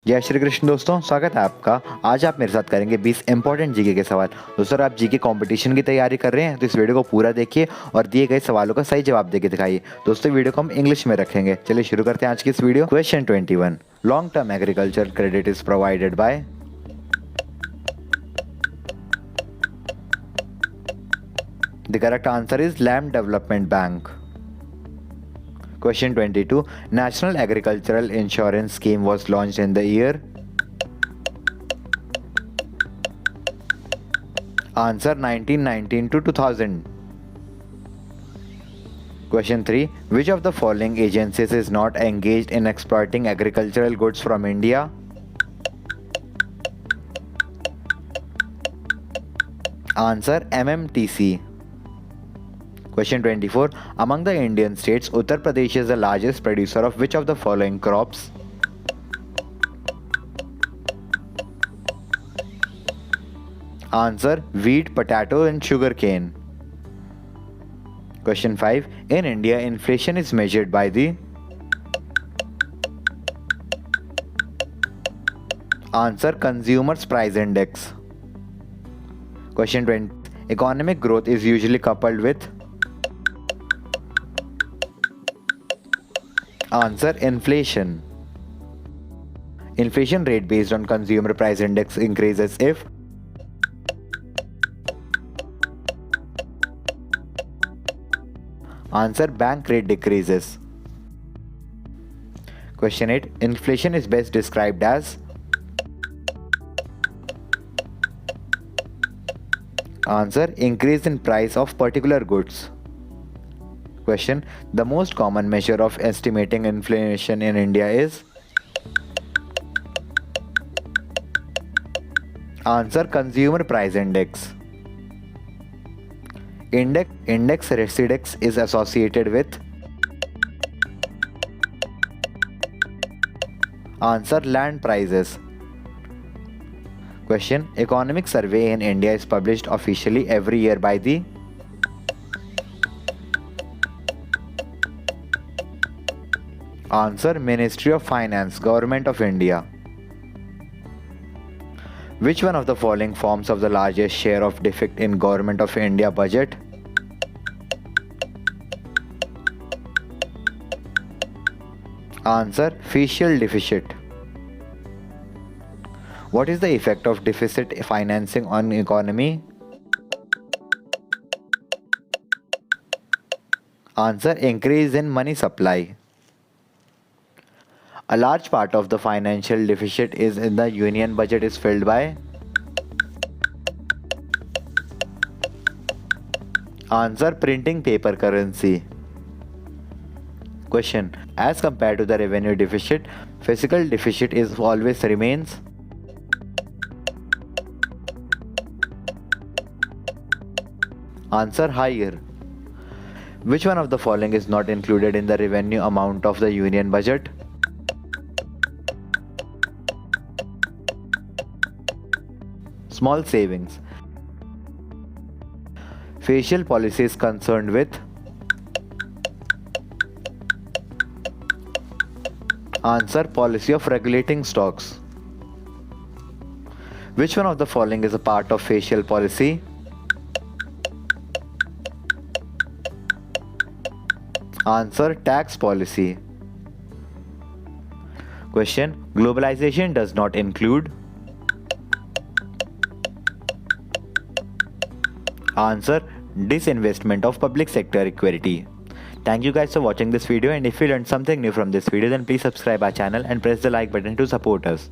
जय श्री कृष्ण दोस्तों, स्वागत है आपका। आज आप मेरे साथ करेंगे 20 इंपॉर्टेंट जीके के सवाल। दोस्तों, आप जीके कंपटीशन की तैयारी कर रहे हैं तो इस वीडियो को पूरा देखिए और दिए गए सवालों का सही जवाब देके दिखाइए। दोस्तों, वीडियो को हम इंग्लिश में रखेंगे। चलिए शुरू करते हैं आज की इस video. Question 21, long term agriculture credit is provided by. The correct answer is land development bank. Question 22, National Agricultural Insurance Scheme was launched in the year. Answer 1919 to 2000. Question 3, which of the following agencies is not engaged in exporting agricultural goods from India? Answer MMTC. Question 24, among the Indian states, Uttar Pradesh is the largest producer of which of the following crops? Answer wheat, potato and sugarcane. Question 5, in India, inflation is measured by the. Answer Consumer's Price Index. Question 20, economic growth is usually coupled with. Answer inflation. Inflation rate based on consumer price index increases if. Answer bank rate decreases. Question 8, inflation is best described as. Answer increase in price of particular goods. Question, the most common measure of estimating inflation in India is. Answer Consumer Price Index. Index residex is associated with. Answer land prices. Question, economic survey in India is published officially every year by the. Answer Ministry of Finance, Government of India. Which one of the following forms of the largest share of defect in Government of India budget? Answer Fiscal deficit. What is the effect of deficit financing on economy? Answer increase in money supply. A large part of the financial deficit is in the union budget is filled by. Answer printing paper currency. Question, as compared to the revenue deficit, fiscal deficit is always remains. Answer higher. Which one of the following is not included in the revenue amount of the union budget? Small savings. Facial policy is concerned with. Answer policy of regulating stocks. Which one of the following is a part of facial policy? Answer tax policy. Question, globalization does not include. Answer disinvestment of public sector equity. Thank you guys for watching this video, and if you learned something new from this video, then please subscribe our channel and press the like button to support us.